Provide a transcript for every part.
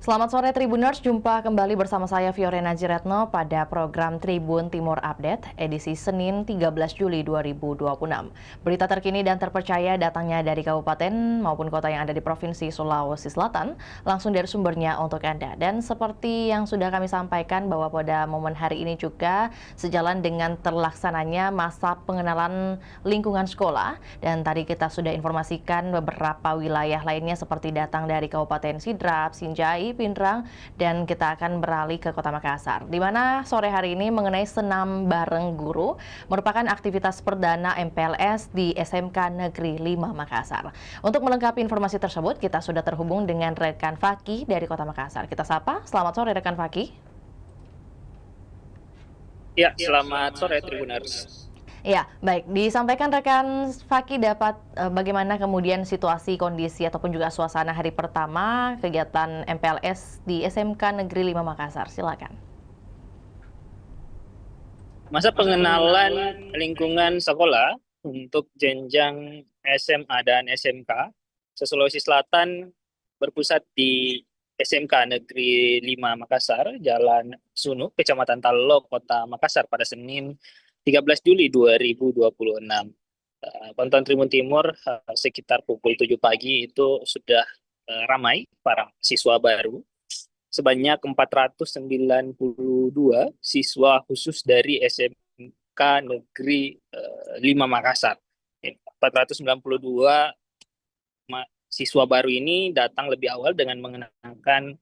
Selamat sore Tribuners, jumpa kembali bersama saya Fiorena Jiretno pada program Tribun Timur Update edisi Senin 13 Juli 2026. Berita terkini dan terpercaya datangnya dari kabupaten maupun kota yang ada di Provinsi Sulawesi Selatan, langsung dari sumbernya untuk Anda. Dan seperti yang sudah kami sampaikan bahwa pada momen hari ini juga sejalan dengan terlaksananya masa pengenalan lingkungan sekolah, dan tadi kita sudah informasikan beberapa wilayah lainnya seperti datang dari Kabupaten Sidrap, Sinjai, Pindrang, dan kita akan beralih ke Kota Makassar, di mana sore hari ini mengenai senam bareng guru merupakan aktivitas perdana MPLS di SMK Negeri 5 Makassar. Untuk melengkapi informasi tersebut, kita sudah terhubung dengan rekan Fakih dari Kota Makassar. Kita sapa, selamat sore rekan Fakih. Ya, selamat sore Tribuners. Ya, baik. Disampaikan rekan Fakih dapat bagaimana kemudian situasi, kondisi, ataupun juga suasana hari pertama kegiatan MPLS di SMK Negeri 5 Makassar. Silakan. Masa pengenalan lingkungan sekolah untuk jenjang SMA dan SMK se-Sulawesi Selatan berpusat di SMK Negeri 5 Makassar, Jalan Sunu, Kecamatan Talok, Kota Makassar pada Senin 13 Juli 2026. Pantauan Tribun Timur sekitar pukul 7 pagi itu sudah ramai para siswa baru. Sebanyak 492 siswa khusus dari SMK Negeri 5 Makassar. 492 siswa baru ini datang lebih awal dengan mengenakan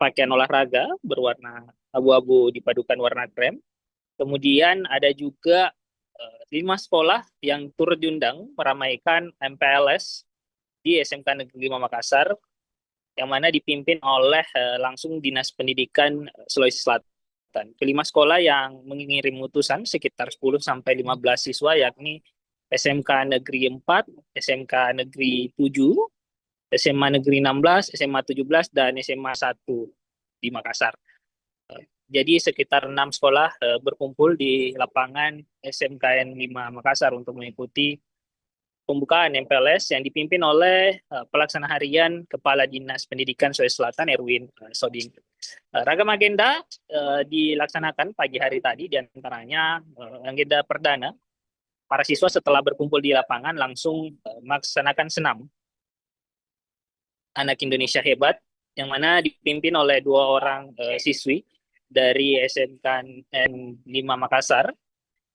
pakaian olahraga berwarna abu-abu dipadukan warna krem. Kemudian ada juga 5 sekolah yang turut diundang meramaikan MPLS di SMK Negeri 5 Makassar, yang mana dipimpin oleh langsung Dinas Pendidikan Sulawesi Selatan. Kelima sekolah yang mengirim utusan sekitar 10-15 siswa, yakni SMK Negeri 4, SMK Negeri 7, SMA Negeri 16, SMA 17, dan SMA 1 di Makassar. Jadi sekitar 6 sekolah berkumpul di lapangan SMKN 5 Makassar untuk mengikuti pembukaan MPLS yang dipimpin oleh pelaksana harian Kepala Dinas Pendidikan Sulawesi Selatan Erwin Soding. Ragam agenda dilaksanakan pagi hari tadi, diantaranya agenda perdana. Para siswa setelah berkumpul di lapangan langsung melaksanakan senam Anak Indonesia Hebat, yang mana dipimpin oleh 2 orang siswi dari SMK 5 Makassar.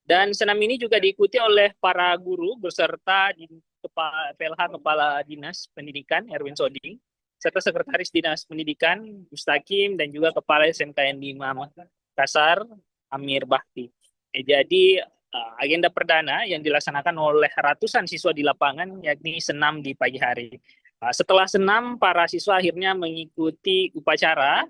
Dan senam ini juga diikuti oleh para guru beserta PLH Kepala Dinas Pendidikan Erwin Soding, serta Sekretaris Dinas Pendidikan Mustaqim, dan juga Kepala SMKN 5 Makassar Amir Bakti. Jadi agenda perdana yang dilaksanakan oleh ratusan siswa di lapangan yakni senam di pagi hari. Setelah senam, para siswa akhirnya mengikuti upacara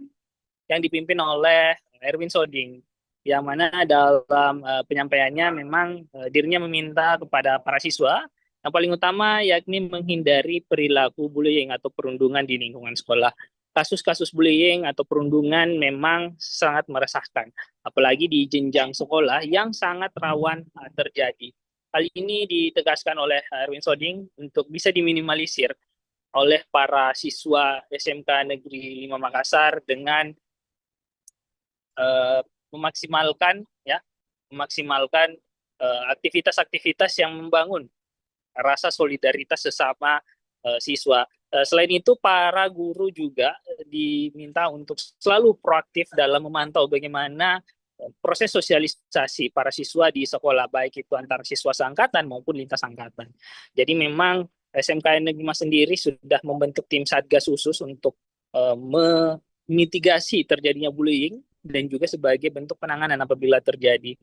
yang dipimpin oleh Erwin Soding, yang mana dalam penyampaiannya memang dirinya meminta kepada para siswa yang paling utama yakni menghindari perilaku bullying atau perundungan di lingkungan sekolah. Kasus-kasus bullying atau perundungan memang sangat meresahkan, apalagi di jenjang sekolah yang sangat rawan terjadi. Hal ini ditegaskan oleh Erwin Soding untuk bisa diminimalisir oleh para siswa SMK Negeri 5 Makassar dengan memaksimalkan aktivitas-aktivitas yang membangun rasa solidaritas sesama siswa. Selain itu, para guru juga diminta untuk selalu proaktif dalam memantau bagaimana proses sosialisasi para siswa di sekolah, baik itu antar siswa seangkatan maupun lintas angkatan. Jadi memang SMK Negeri 5 sendiri sudah membentuk tim satgas khusus untuk memitigasi terjadinya bullying dan juga sebagai bentuk penanganan apabila terjadi.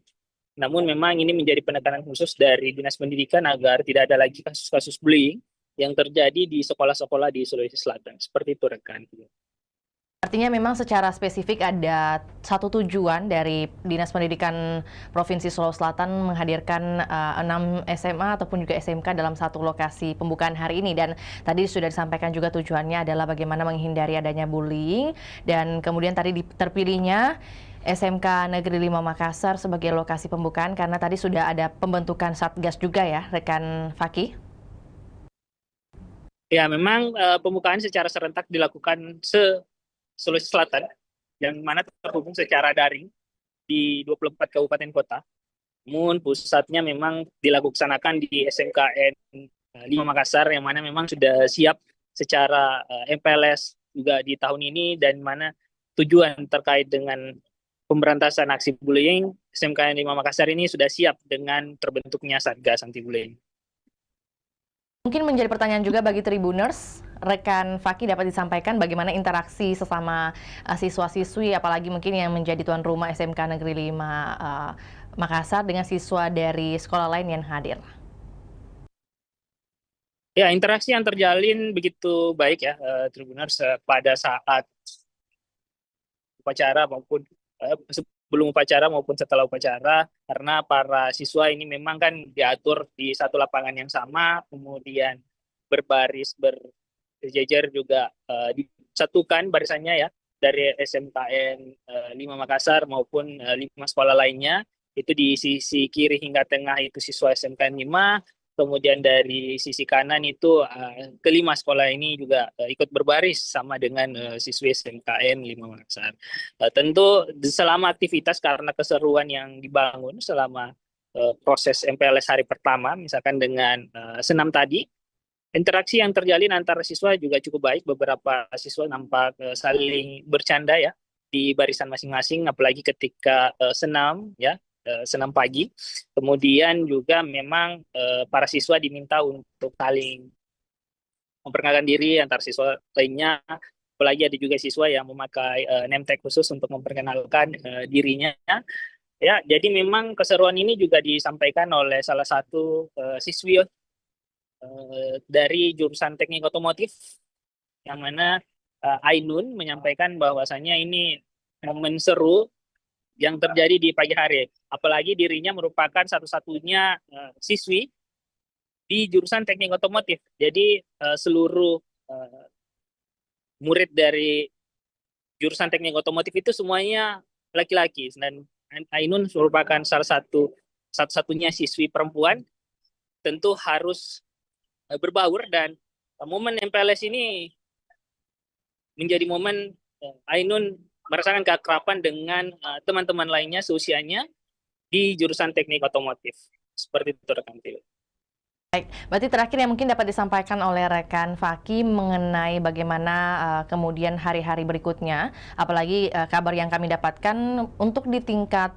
Namun memang ini menjadi penekanan khusus dari Dinas Pendidikan agar tidak ada lagi kasus-kasus bullying yang terjadi di sekolah-sekolah di Sulawesi Selatan. Seperti itu rekan. Artinya memang secara spesifik ada satu tujuan dari Dinas Pendidikan Provinsi Sulawesi Selatan menghadirkan 6 SMA ataupun juga SMK dalam satu lokasi pembukaan hari ini, dan tadi sudah disampaikan juga tujuannya adalah bagaimana menghindari adanya bullying, dan kemudian tadi terpilihnya SMK Negeri 5 Makassar sebagai lokasi pembukaan karena tadi sudah ada pembentukan Satgas juga ya rekan Fakih. Ya, memang pembukaan secara serentak dilakukan Sulawesi Selatan, yang mana terhubung secara daring di 24 kabupaten kota. Namun pusatnya memang dilaksanakan di SMKN 5 Makassar, yang mana memang sudah siap secara MPLS juga di tahun ini, dan mana tujuan terkait dengan pemberantasan aksi bullying, SMKN 5 Makassar ini sudah siap dengan terbentuknya Satgas Anti Bullying. Mungkin menjadi pertanyaan juga bagi Tribuners, rekan Faki dapat disampaikan bagaimana interaksi sesama siswa-siswi, apalagi mungkin yang menjadi tuan rumah SMK Negeri 5 Makassar dengan siswa dari sekolah lain yang hadir. Ya, interaksi yang terjalin begitu baik ya, Tribuners, pada saat upacara maupun sebelum upacara maupun setelah upacara, karena para siswa ini memang kan diatur di satu lapangan yang sama, kemudian berbaris berjejer juga, disatukan barisannya ya, dari SMKN 5 Makassar maupun 5 sekolah lainnya. Itu di sisi kiri hingga tengah itu siswa SMKN 5, kemudian dari sisi kanan itu kelima sekolah ini juga ikut berbaris sama dengan siswi SMKN 5 Makassar. Tentu selama aktivitas, karena keseruan yang dibangun selama proses MPLS hari pertama, misalkan dengan senam tadi, interaksi yang terjalin antara siswa juga cukup baik. Beberapa siswa nampak saling bercanda ya di barisan masing-masing, apalagi ketika senam ya, senam pagi. Kemudian juga memang para siswa diminta untuk saling memperkenalkan diri antar siswa lainnya. Apalagi ada juga siswa yang memakai name tag khusus untuk memperkenalkan dirinya. Ya, jadi memang keseruan ini juga disampaikan oleh salah satu siswi dari jurusan teknik otomotif, yang mana Ainun menyampaikan bahwasanya ini momen seru yang terjadi di pagi hari. Apalagi dirinya merupakan satu-satunya siswi di jurusan teknik otomotif. Jadi seluruh murid dari jurusan teknik otomotif itu semuanya laki-laki, dan Ainun merupakan salah satu-satunya siswi perempuan. Tentu harus berbaur, dan momen MPLS ini menjadi momen Ainun merasakan keakraban dengan teman-teman lainnya seusianya di jurusan teknik otomotif. Seperti itu, rekan Tio. Baik, berarti terakhir yang mungkin dapat disampaikan oleh rekan Faki mengenai bagaimana kemudian hari-hari berikutnya, apalagi kabar yang kami dapatkan untuk di tingkat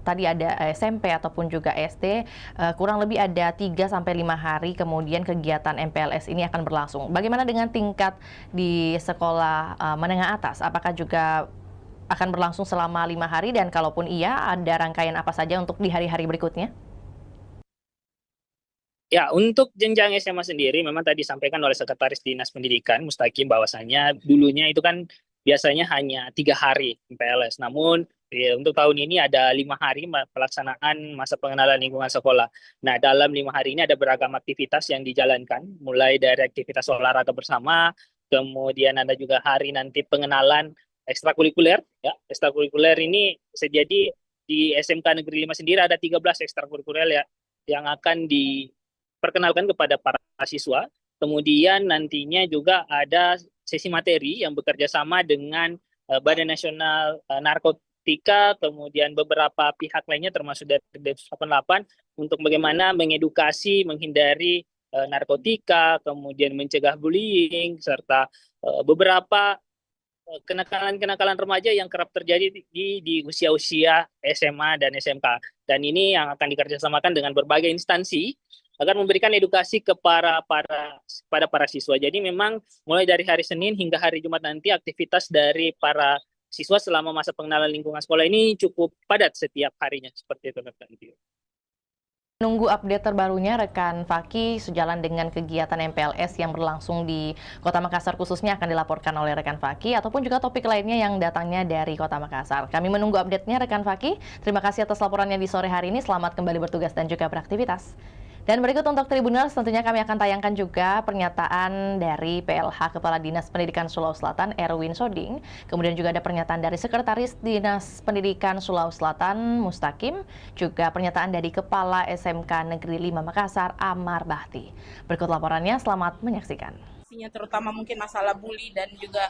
tadi ada SMP ataupun juga SD, kurang lebih ada 3-5 hari kemudian kegiatan MPLS ini akan berlangsung. Bagaimana dengan tingkat di sekolah menengah atas? Apakah juga akan berlangsung selama 5 hari, dan kalaupun iya, ada rangkaian apa saja untuk di hari-hari berikutnya? Ya, untuk jenjang SMA sendiri memang tadi disampaikan oleh Sekretaris Dinas Pendidikan Mustaqim bahwasanya dulunya itu kan biasanya hanya 3 hari MPLS. Namun ya, untuk tahun ini ada 5 hari pelaksanaan masa pengenalan lingkungan sekolah. Nah, dalam 5 hari ini ada beragam aktivitas yang dijalankan, mulai dari aktivitas olahraga bersama, kemudian ada juga hari nanti pengenalan ekstrakurikuler. Ya, ekstrakurikuler ini bisa jadi di SMK Negeri 5 sendiri ada 13 ekstrakurikuler ya, yang akan perkenalkan kepada para siswa. Kemudian nantinya juga ada sesi materi yang bekerja sama dengan Badan Nasional Narkotika, kemudian beberapa pihak lainnya termasuk dari Densus 88 untuk bagaimana mengedukasi, menghindari narkotika, kemudian mencegah bullying, serta beberapa kenakalan-kenakalan remaja yang kerap terjadi di usia-usia SMA dan SMK. Dan ini yang akan dikerjasamakan dengan berbagai instansi agar memberikan edukasi kepada para siswa. Jadi memang mulai dari hari Senin hingga hari Jumat nanti aktivitas dari para siswa selama masa pengenalan lingkungan sekolah ini cukup padat setiap harinya. Seperti itu, rekan Tio. Menunggu update terbarunya rekan Faki sejalan dengan kegiatan MPLS yang berlangsung di Kota Makassar khususnya akan dilaporkan oleh rekan Faki, ataupun juga topik lainnya yang datangnya dari Kota Makassar. Kami menunggu update-nya rekan Faki. Terima kasih atas laporannya di sore hari ini. Selamat kembali bertugas dan juga beraktivitas. Dan berikut untuk Tribuners, tentunya kami akan tayangkan juga pernyataan dari PLH Kepala Dinas Pendidikan Sulawesi Selatan, Erwin Soding. Kemudian juga ada pernyataan dari Sekretaris Dinas Pendidikan Sulawesi Selatan, Mustaqim. Juga pernyataan dari Kepala SMK Negeri 5 Makassar, Amar Bahti. Berikut laporannya, selamat menyaksikan. Terutama mungkin masalah bully dan juga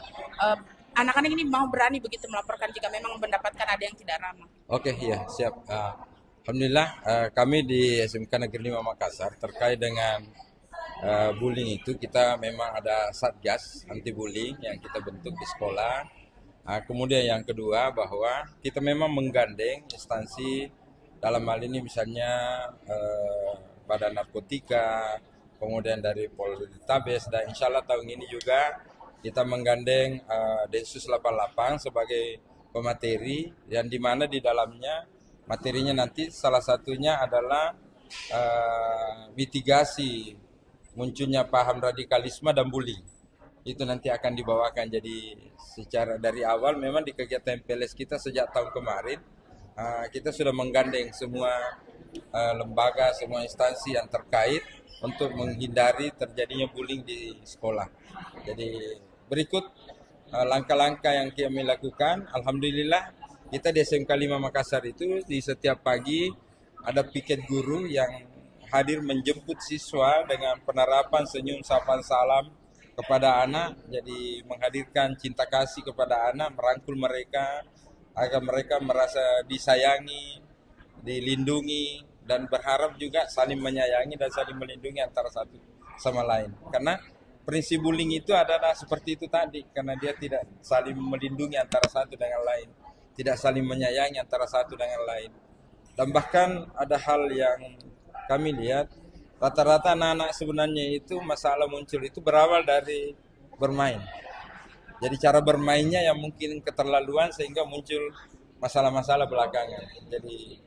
anak-anak ini mau berani begitu melaporkan jika memang mendapatkan ada yang tidak ramah. Oke, ya siap. Alhamdulillah kami di SMK Negeri 5 Makassar terkait dengan bullying itu kita memang ada satgas anti bullying yang kita bentuk di sekolah. Kemudian yang kedua bahwa kita memang menggandeng instansi dalam hal ini misalnya Badan Narkotika, kemudian dari Poltabes, dan insya Allah tahun ini juga kita menggandeng Densus 88 sebagai pemateri, yang dimana di dalamnya materinya nanti salah satunya adalah mitigasi munculnya paham radikalisme dan bullying. Itu nanti akan dibawakan. Jadi secara dari awal memang di kegiatan MPLS kita sejak tahun kemarin kita sudah menggandeng semua lembaga, semua instansi yang terkait untuk menghindari terjadinya bullying di sekolah. Jadi berikut langkah-langkah yang kami lakukan. Alhamdulillah kita di SMK 5 Makassar itu di setiap pagi ada piket guru yang hadir menjemput siswa dengan penerapan senyum, sapaan, salam kepada anak. Jadi menghadirkan cinta kasih kepada anak, merangkul mereka agar mereka merasa disayangi, dilindungi, dan berharap juga saling menyayangi dan saling melindungi antara satu sama lain. Karena prinsip bullying itu adalah seperti itu tadi, karena dia tidak saling melindungi antara satu dengan lain, tidak saling menyayangi antara satu dengan lain. Dan bahkan ada hal yang kami lihat, rata-rata anak-anak sebenarnya itu masalah muncul itu berawal dari bermain. Jadi cara bermainnya yang mungkin keterlaluan sehingga muncul masalah-masalah belakangan. Jadi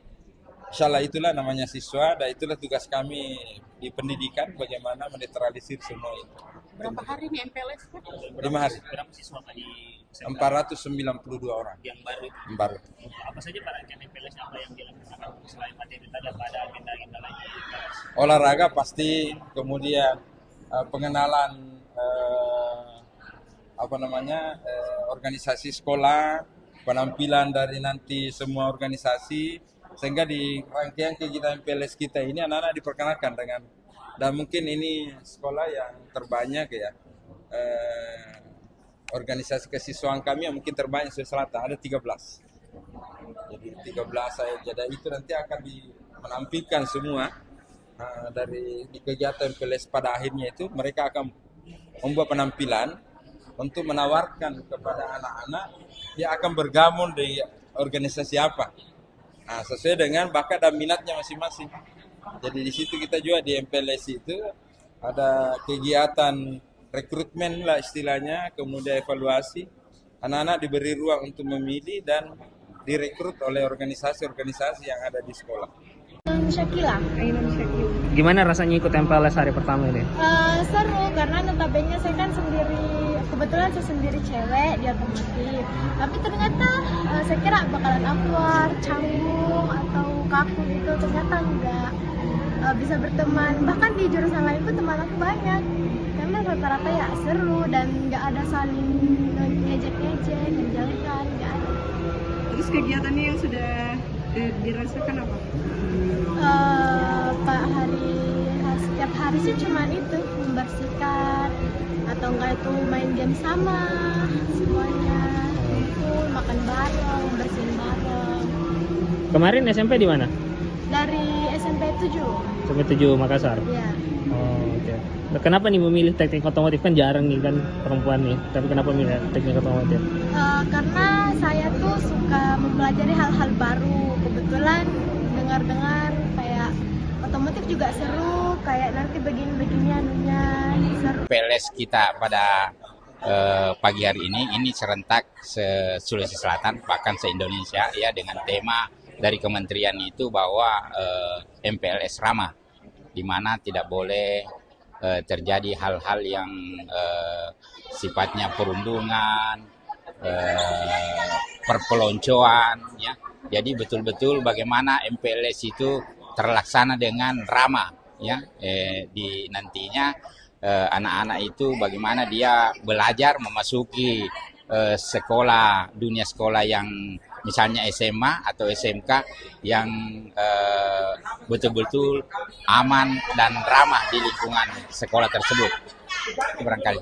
insya Allah itulah namanya siswa, dan itulah tugas kami di pendidikan, bagaimana menetralisir semua itu. Berapa hari nih MPLS? 5 hari. Berapa siswa Pak di SMK? 492 orang. Yang baru. Baru. Apa saja Pak rangkaian MPLS apa yang dilakukan selain materi tadi, apa ada agenda-agenda lain? Olahraga pasti, kemudian pengenalan organisasi sekolah, penampilan dari nanti semua organisasi, sehingga di rangkaian kegiatan MPLS kita ini anak-anak diperkenalkan dengan, dan mungkin ini sekolah yang terbanyak ya, organisasi kesiswaan kami yang mungkin terbanyak Sulawesi Selatan, ada 13. Jadi 13 saya, jadi itu nanti akan menampilkan semua dari di kegiatan MPLS pada akhirnya itu mereka akan membuat penampilan untuk menawarkan kepada anak-anak yang akan bergabung di organisasi apa. Nah, sesuai dengan bakat dan minatnya masing-masing. Jadi di situ kita juga di MPLS itu ada kegiatan rekrutmen lah istilahnya, kemudian evaluasi. Anak-anak diberi ruang untuk memilih dan direkrut oleh organisasi-organisasi yang ada di sekolah. Syakila. Gimana rasanya ikut MPLS hari pertama ini? Seru karena notabene saya kan sendiri, kebetulan saya sendiri cewek di otomotif. Tapi ternyata saya kira bakalan awkward, canggung atau kaku gitu, ternyata enggak. Bisa berteman, bahkan di jurusan lain pun teman aku banyak. Karena rata-rata ya seru dan nggak ada saling ngejek-ngejek, menjauhkan, nggak ada. Terus kegiatannya yang sudah dirasakan apa? Setiap hari sih cuman itu, membersihkan atau enggak itu main game sama semuanya, kumpul, makan bareng, bersihin bareng. Kemarin SMP di mana? Dari SMP 7. SMP 7 Makassar. Ya. Oh, oke. Nah, kenapa nih memilih teknik otomotif, kan jarang nih kan perempuan nih, tapi kenapa milih teknik otomotif? Karena saya tuh suka mempelajari hal-hal baru. Kebetulan dengar-dengar kayak otomotif juga seru, kayak nanti begini-begini anunya seru. PLS kita pada pagi hari ini serentak Sulawesi Selatan, bahkan se-Indonesia ya, dengan tema dari kementerian itu bahwa MPLS ramah, di mana tidak boleh terjadi hal-hal yang sifatnya perundungan, perpeloncoan ya. Jadi betul-betul bagaimana MPLS itu terlaksana dengan ramah ya di nantinya anak-anak itu bagaimana dia belajar memasuki sekolah, dunia sekolah yang misalnya SMA atau SMK yang betul-betul aman dan ramah di lingkungan sekolah tersebut. Itu barangkali.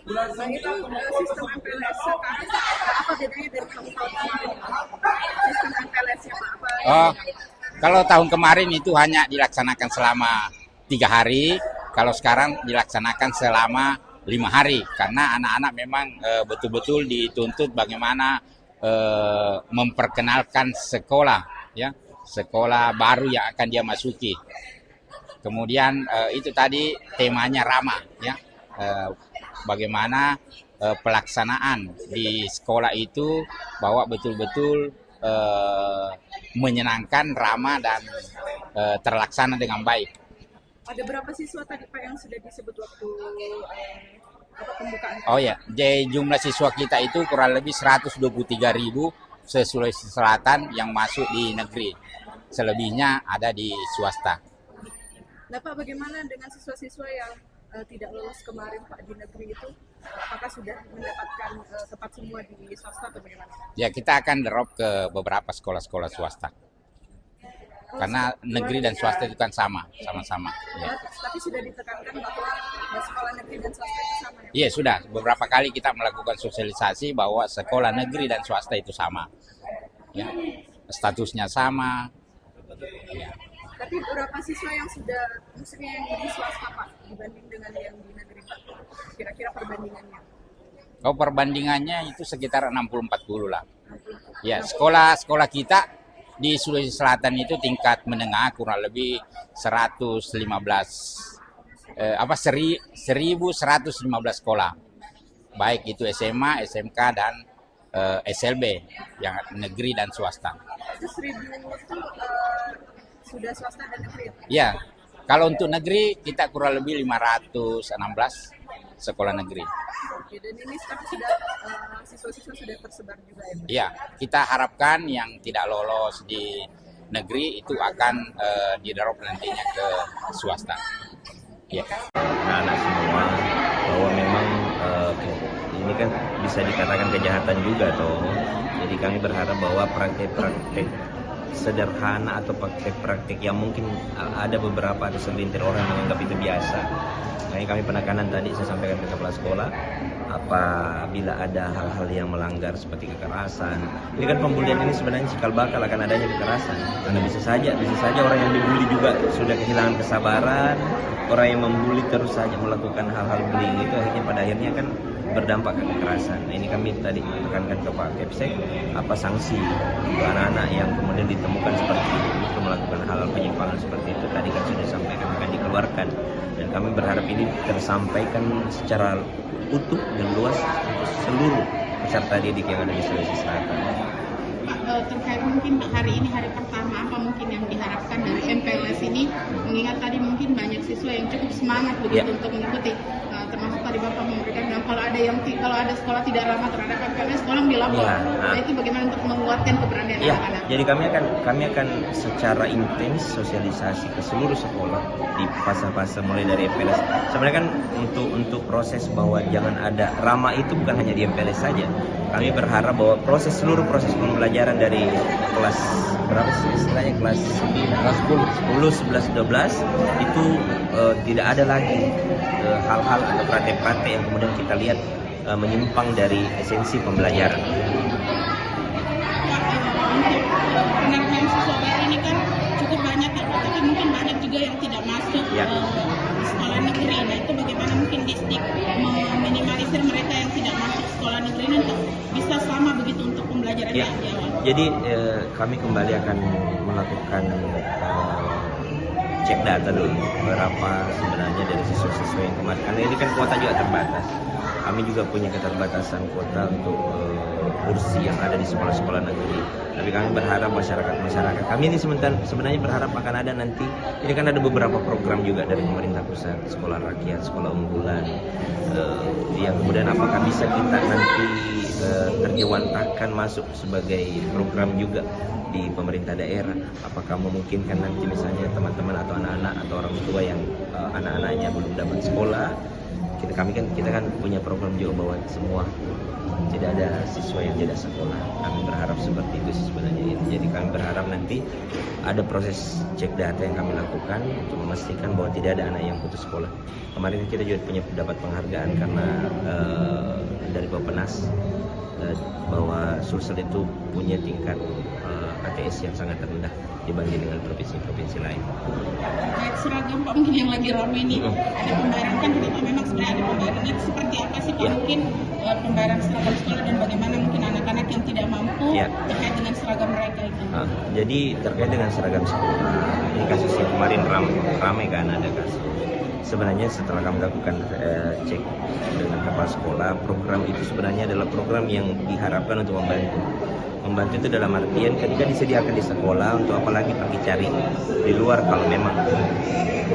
Nah, itu sistem MPLS sekarang apa bedanya dari tahun kemarin? Sistem MPLS-nya apa? Oh, kalau tahun kemarin itu hanya dilaksanakan selama 3 hari, kalau sekarang dilaksanakan selama 5 hari, karena anak-anak memang betul-betul dituntut bagaimana memperkenalkan sekolah, ya, sekolah baru yang akan dia masuki. Kemudian itu tadi temanya ramah, ya, bagaimana pelaksanaan di sekolah itu bahwa betul-betul menyenangkan, ramah dan terlaksana dengan baik. Ada berapa siswa tadi Pak yang sudah disebut waktu pembukaan? Oh ya, jumlah siswa kita itu kurang lebih 123.000 se-Sulawesi Selatan yang masuk di negeri. Selebihnya ada di swasta. Nah Pak, bagaimana dengan siswa-siswa yang tidak lolos kemarin Pak di negeri itu? Apakah sudah mendapatkan tempat semua di swasta atau bagaimana? Ya, kita akan drop ke beberapa sekolah-sekolah swasta. Karena negeri dan swasta itu kan sama-sama. Ya. Tapi sudah ditekankan bahwa sekolah negeri dan swasta itu sama ya? Iya, sudah. Beberapa kali kita melakukan sosialisasi bahwa sekolah negeri dan swasta itu sama. Ya. Statusnya sama. Ya. Tapi berapa siswa yang sudah, maksudnya yang di swasta Pak, dibanding dengan yang di negeri Pak? Kira-kira perbandingannya? Oh, perbandingannya itu sekitar 60-40 lah. Ya, sekolah kita di Sulawesi Selatan itu tingkat menengah kurang lebih 115 1115 sekolah. Baik itu SMA, SMK dan SLB yang negeri dan swasta. Itu 1.000 itu sudah swasta dan negeri? Ya, kalau untuk negeri kita kurang lebih 516 sekolah negeri. Oke, dan ini sekarang sudah siswa-siswa sudah tersebar juga ya? Iya, kita harapkan yang tidak lolos di negeri itu akan didorong nantinya ke swasta. Ya. Anak semua bahwa memang ini kan bisa dikatakan kejahatan juga toh. Jadi kami berharap bahwa praktek-praktek sederhana atau praktek-praktek yang mungkin ada beberapa ada segelintir orang yang menganggap itu biasa. Nah, kami penekanan tadi saya sampaikan ke kepala sekolah, apabila ada hal-hal yang melanggar seperti kekerasan. Ini kan pembulian ini sebenarnya cikal bakal akan adanya kekerasan. Karena bisa saja orang yang dibully juga sudah kehilangan kesabaran, orang yang membuli terus saja melakukan hal-hal bullying itu pada akhirnya kan berdampak ke kekerasan. Nah, ini kami tadi menekankan ke Pak Kepsek apa sanksi untuk anak-anak yang kemudian ditemukan seperti itu melakukan hal-hal penyimpangan seperti itu. Tadi kan sudah disampaikan akan dikeluarkan, dan kami berharap ini tersampaikan secara utuh dan luas untuk seluruh peserta didik yang ada di Sulawesi Selatan. Terkait mungkin hari ini hari pertama, apa mungkin yang diharapkan dari MPLS ini, mengingat tadi mungkin banyak siswa yang cukup semangat begitu untuk mengikuti, termasuk tadi Bapak memberikan bilang kalau ada sekolah tidak ramah terhadap MPLS tolong dilapor. Nah, itu bagaimana untuk menguatkan keberanian anak-anak? Jadi kami akan secara intens sosialisasi ke seluruh sekolah di fase-fase mulai dari MPLS. Sebenarnya kan untuk proses bahwa jangan ada ramah itu bukan hanya di MPLS saja. Kami berharap bahwa seluruh proses pembelajaran dari kelas berapa sih istilahnya, kelas 10, 11, 12 itu tidak ada lagi hal-hal atau praktek-praktek yang kemudian kita lihat menyimpang dari esensi pembelajaran. Penerimaan siswa baru ini kan cukup banyak ya, tapi mungkin banyak juga yang tidak masuk sekolah negeri. Nah, itu bagaimana mungkin Disdik meminimalisir mereka yang tidak masuk sekolah negeri ini untuk bisa sama begitu untuk pembelajaran yang di awal? Jadi kami kembali akan melakukan cek data dulu berapa sebenarnya dari siswa-siswa yang kemarin, karena ini kan kuota juga terbatas. Kami juga punya keterbatasan kuota untuk kursi yang ada di sekolah-sekolah negeri. Tapi kami berharap masyarakat kami ini sebenarnya berharap akan ada nanti, ini kan ada beberapa program juga dari pemerintah pusat, sekolah rakyat, sekolah unggulan, yang kemudian apakah bisa kita nanti terjewantahkan masuk sebagai program juga di pemerintah daerah. Apakah memungkinkan nanti misalnya teman-teman atau anak-anak atau orang tua yang anak-anaknya belum dapat sekolah, kita kan punya program juga bahwa semua tidak ada siswa yang tidak sekolah. Kami berharap seperti itu sebenarnya. Jadi kami berharap nanti ada proses cek data yang kami lakukan untuk memastikan bahwa tidak ada anak yang putus sekolah. Kemarin kita juga dapat penghargaan karena dari Bappenas bahwa Sulsel itu punya tingkat ATS yang sangat rendah dibanding dengan provinsi-provinsi lain. Baik, seragam Pak mungkin yang lagi ramai ini ada pembayaran kan kita memang sebenarnya ada pembayaran itu seperti apa sih Pak mungkin pembayaran seragam sekolah dan bagaimana mungkin anak-anak yang tidak mampu terkait dengan seragam mereka itu. Jadi terkait dengan seragam sekolah, ini kasus yang kemarin ramai kan ada kasus. Sebenarnya setelah kami lakukan cek dengan kepala sekolah, program itu sebenarnya adalah program yang diharapkan untuk membantu. Membantu itu dalam artian ketika disediakan di sekolah, untuk apalagi pergi cari di luar kalau memang.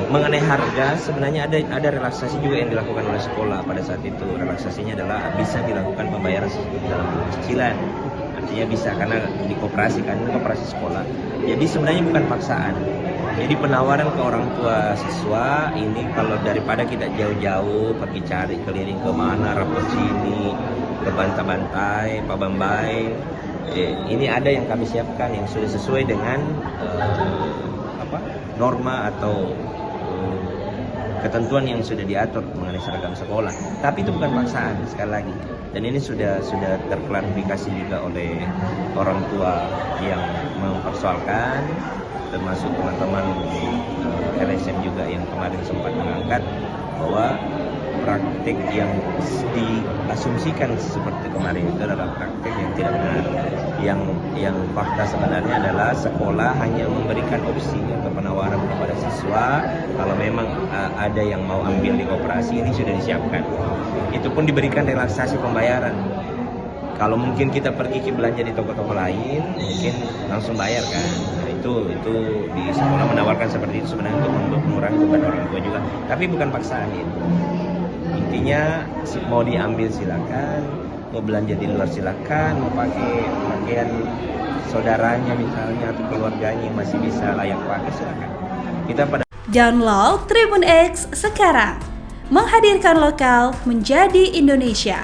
Mengenai harga, sebenarnya ada relaksasi juga yang dilakukan oleh sekolah pada saat itu. Relaksasinya adalah bisa dilakukan pembayaran dalam cicilan. Artinya bisa karena di koperasi kan, ini koperasi sekolah. Jadi sebenarnya bukan paksaan. Jadi penawaran ke orang tua siswa ini kalau daripada kita jauh-jauh pergi cari keliling ke mana, rapot sini, ke Bantai, Pak Bambai, ini ada yang kami siapkan yang sudah sesuai dengan norma atau ketentuan yang sudah diatur mengenai seragam sekolah. Tapi itu bukan paksaan sekali lagi. Dan ini sudah terklarifikasi juga oleh orang tua yang mempersoalkan, termasuk teman-teman LSM juga yang kemarin sempat mengangkat bahwa praktik yang diasumsikan seperti kemarin itu adalah praktik yang tidak benar. Yang fakta sebenarnya adalah sekolah hanya memberikan opsi atau penawaran kepada siswa kalau memang ada yang mau ambil di koperasi, ini sudah disiapkan. Itu pun diberikan relaksasi pembayaran. Kalau mungkin kita pergi belanja di toko-toko lain, mungkin langsung bayar kan. Nah, itu di sekolah menawarkan seperti itu sebenarnya untuk mengurangi beban orang tua juga. Tapi bukan paksaan itu. Intinya mau diambil silakan, mau belanja di luar silakan, mau pakai pakaian saudaranya misalnya atau keluarganya yang masih bisa layak pakai silakan. Kita pada Download Tribun X sekarang, menghadirkan lokal menjadi Indonesia.